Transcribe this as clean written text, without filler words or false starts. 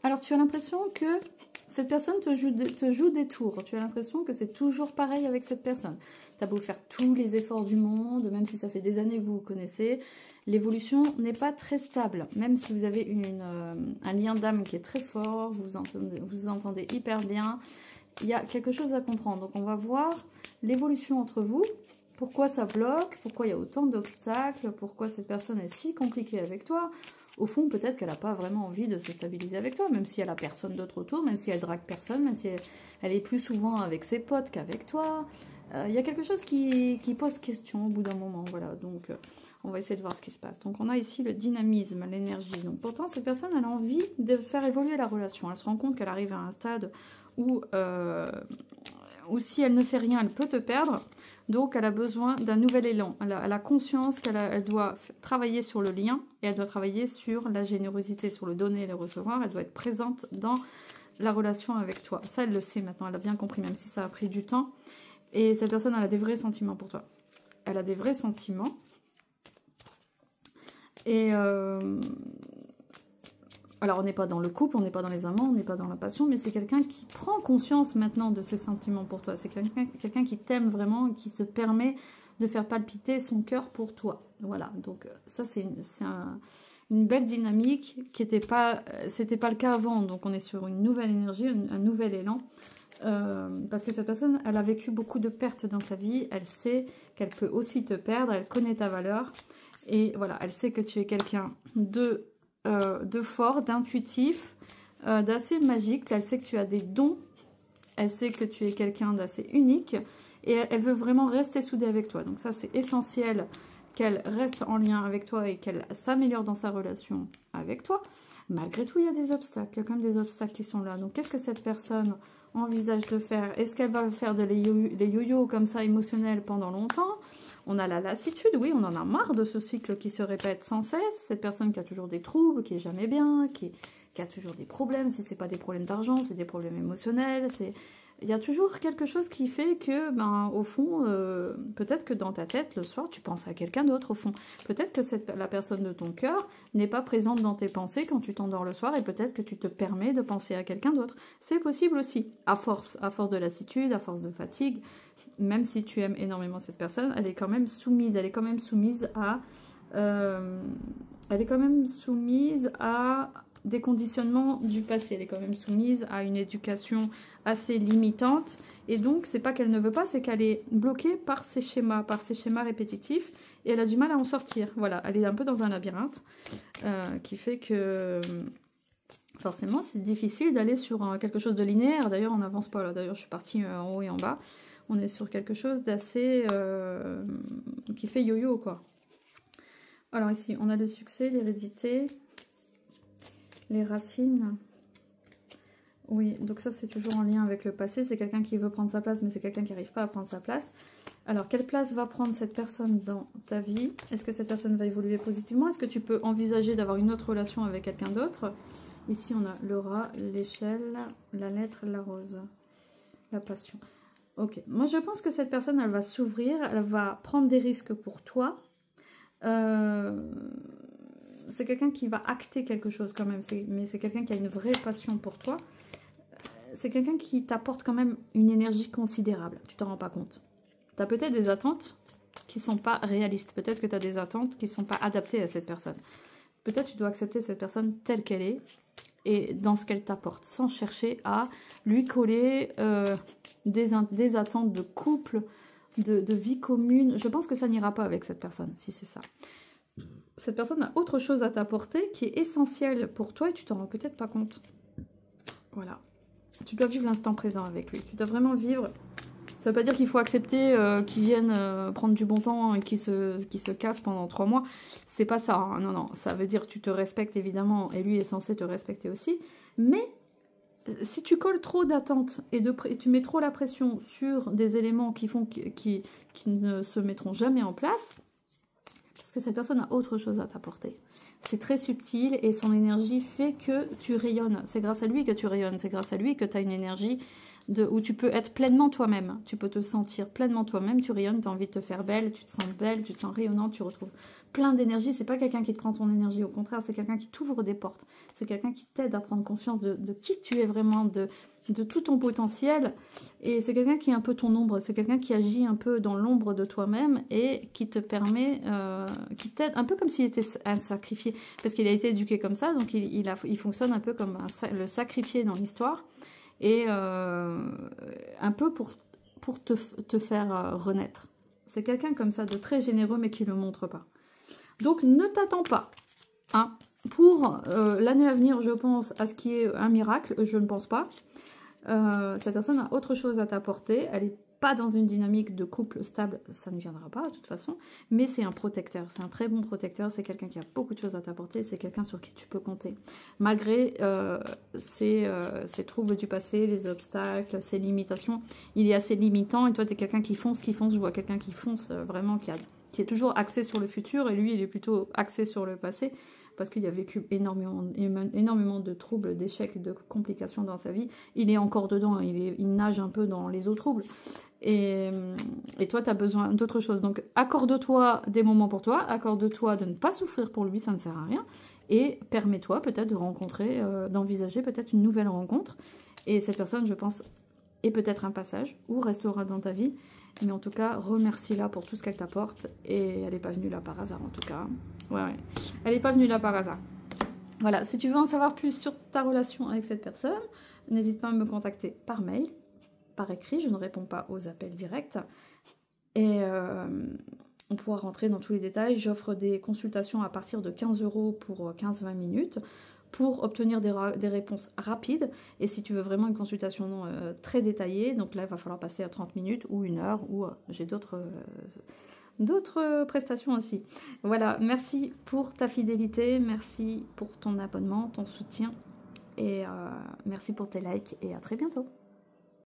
Alors, tu as l'impression que cette personne te joue des tours. Tu as l'impression que c'est toujours pareil avec cette personne. Tu as beau faire tous les efforts du monde, même si ça fait des années que vous vous connaissez, l'évolution n'est pas très stable. Même si vous avez un lien d'âme qui est très fort, vous entendez hyper bien, il y a quelque chose à comprendre. Donc, on va voir l'évolution entre vous. Pourquoi ça bloque? Pourquoi il y a autant d'obstacles? Pourquoi cette personne est si compliquée avec toi? Au fond, peut-être qu'elle n'a pas vraiment envie de se stabiliser avec toi, même si elle a personne d'autre autour, même si elle drague personne, même si elle est plus souvent avec ses potes qu'avec toi. Il y a quelque chose qui pose question au bout d'un moment, voilà. Donc, on va essayer de voir ce qui se passe. Donc, on a ici le dynamisme, l'énergie. Donc, pourtant, cette personne, elle a envie de faire évoluer la relation. Elle se rend compte qu'elle arrive à un stade où si elle ne fait rien, elle peut te perdre. Donc, elle a besoin d'un nouvel élan. Elle a conscience qu'elle doit travailler sur le lien et elle doit travailler sur la générosité, sur le donner et le recevoir. Elle doit être présente dans la relation avec toi. Ça, elle le sait maintenant. Elle a bien compris, même si ça a pris du temps. Et cette personne, elle a des vrais sentiments pour toi. Elle a des vrais sentiments. Et alors, on n'est pas dans le couple, on n'est pas dans les amants, on n'est pas dans la passion, mais c'est quelqu'un qui prend conscience maintenant de ses sentiments pour toi. C'est quelqu'un qui t'aime vraiment et qui se permet de faire palpiter son cœur pour toi. Voilà, donc ça, c'est une belle dynamique qui n'était pas... C'était pas le cas avant, donc on est sur une nouvelle énergie, un nouvel élan. Parce que cette personne, elle a vécu beaucoup de pertes dans sa vie, elle sait qu'elle peut aussi te perdre, elle connaît ta valeur. Et voilà, elle sait que tu es quelqu'un de fort, d'intuitif, d'assez magique. Elle sait que tu as des dons. Elle sait que tu es quelqu'un d'assez unique. Et elle veut vraiment rester soudée avec toi. Donc ça, c'est essentiel qu'elle reste en lien avec toi et qu'elle s'améliore dans sa relation avec toi. Malgré tout, il y a des obstacles. Il y a quand même des obstacles qui sont là. Donc, qu'est-ce que cette personne envisage de faire? Est-ce qu'elle va faire des yo-yo comme ça émotionnels pendant longtemps? On a la lassitude, oui, on en a marre de ce cycle qui se répète sans cesse. Cette personne qui a toujours des troubles, qui est jamais bien, qui a toujours des problèmes. Si ce n'est pas des problèmes d'argent, c'est des problèmes émotionnels. Il y a toujours quelque chose qui fait que, ben, au fond, peut-être que dans ta tête, le soir, tu penses à quelqu'un d'autre, au fond. Peut-être que la personne de ton cœur n'est pas présente dans tes pensées quand tu t'endors le soir et peut-être que tu te permets de penser à quelqu'un d'autre. C'est possible aussi, à force de lassitude, à force de fatigue. Même si tu aimes énormément cette personne, elle est quand même soumise. Elle est quand même soumise à des conditionnements du passé. Elle est quand même soumise à une éducation assez limitante. Et donc, c'est pas qu'elle ne veut pas, c'est qu'elle est bloquée par ces schémas répétitifs. Et elle a du mal à en sortir. Voilà, elle est un peu dans un labyrinthe qui fait que... forcément, c'est difficile d'aller sur quelque chose de linéaire. D'ailleurs, on n'avance pas là. D'ailleurs, je suis partie en haut et en bas. On est sur quelque chose d'assez... qui fait yo-yo, quoi. Alors ici, on a le succès, l'hérédité... les racines. Oui, donc ça c'est toujours en lien avec le passé. C'est quelqu'un qui veut prendre sa place, mais c'est quelqu'un qui n'arrive pas à prendre sa place. Alors, quelle place va prendre cette personne dans ta vie? Est-ce que cette personne va évoluer positivement? Est-ce que tu peux envisager d'avoir une autre relation avec quelqu'un d'autre? Ici, on a le rat, l'échelle, la lettre, la rose, la passion. Ok, moi je pense que cette personne, elle va s'ouvrir, elle va prendre des risques pour toi. C'est quelqu'un qui va acter quelque chose quand même, mais c'est quelqu'un qui a une vraie passion pour toi. C'est quelqu'un qui t'apporte quand même une énergie considérable, tu t'en rends pas compte. Tu as peut-être des attentes qui ne sont pas réalistes, peut-être que tu as des attentes qui ne sont pas adaptées à cette personne. Peut-être tu dois accepter cette personne telle qu'elle est et dans ce qu'elle t'apporte, sans chercher à lui coller des attentes de couple, de vie commune. Je pense que ça n'ira pas avec cette personne, si c'est ça. Cette personne a autre chose à t'apporter qui est essentielle pour toi et tu t'en rends peut-être pas compte. Voilà. Tu dois vivre l'instant présent avec lui. Tu dois vraiment vivre. Ça veut pas dire qu'il faut accepter qu'il vienne prendre du bon temps et qu'il se casse pendant 3 mois. C'est pas ça. Hein. Non, non. Ça veut dire que tu te respectes évidemment et lui est censé te respecter aussi. Mais si tu colles trop d'attentes et tu mets trop la pression sur des éléments qui ne se mettront jamais en place, parce que cette personne a autre chose à t'apporter. C'est très subtil et son énergie fait que tu rayonnes. C'est grâce à lui que tu rayonnes. C'est grâce à lui que tu as une énergie où tu peux être pleinement toi-même. Tu peux te sentir pleinement toi-même. Tu rayonnes, tu as envie de te faire belle, tu te sens rayonnante, tu retrouves plein d'énergie. C'est pas quelqu'un qui te prend ton énergie, au contraire, c'est quelqu'un qui t'ouvre des portes. C'est quelqu'un qui t'aide à prendre conscience de qui tu es vraiment, de tout ton potentiel. Et c'est quelqu'un qui est un peu ton ombre, c'est quelqu'un qui agit un peu dans l'ombre de toi-même et qui te permet, qui t'aide, un peu comme s'il était un sacrifié, parce qu'il a été éduqué comme ça, donc il fonctionne un peu comme le sacrifié dans l'histoire, et un peu pour te faire renaître. C'est quelqu'un comme ça, de très généreux, mais qui ne le montre pas. Donc ne t'attends pas, hein. Pour l'année à venir, je pense à ce qui est un miracle, je ne pense pas. Cette personne a autre chose à t'apporter, elle n'est pas dans une dynamique de couple stable, ça ne viendra pas de toute façon, mais c'est un protecteur, c'est un très bon protecteur, c'est quelqu'un qui a beaucoup de choses à t'apporter, c'est quelqu'un sur qui tu peux compter. Malgré ses troubles du passé, les obstacles, ses limitations, il est assez limitant, et toi tu es quelqu'un qui fonce, je vois quelqu'un qui fonce vraiment, qui est toujours axé sur le futur, et lui il est plutôt axé sur le passé, parce qu'il a vécu énormément de troubles, d'échecs, de complications dans sa vie. Il est encore dedans, il nage un peu dans les eaux troubles. Et toi, tu as besoin d'autre chose. Donc, accorde-toi des moments pour toi, accorde-toi de ne pas souffrir pour lui, ça ne sert à rien. Et permets-toi peut-être de rencontrer, d'envisager peut-être une nouvelle rencontre. Et cette personne, je pense, est peut-être un passage ou restera dans ta vie. Mais en tout cas, remercie-la pour tout ce qu'elle t'apporte. Et elle n'est pas venue là par hasard, en tout cas. Ouais. Elle n'est pas venue là par hasard. Voilà, si tu veux en savoir plus sur ta relation avec cette personne, n'hésite pas à me contacter par mail, par écrit. Je ne réponds pas aux appels directs. Et on pourra rentrer dans tous les détails. J'offre des consultations à partir de 15 € pour 15-20 minutes. Pour obtenir des réponses rapides. Et si tu veux vraiment une consultation très détaillée, donc là il va falloir passer à 30 minutes ou 1 heure, ou j'ai d'autres prestations aussi. Voilà, merci pour ta fidélité, merci pour ton abonnement, ton soutien, et merci pour tes likes, et à très bientôt.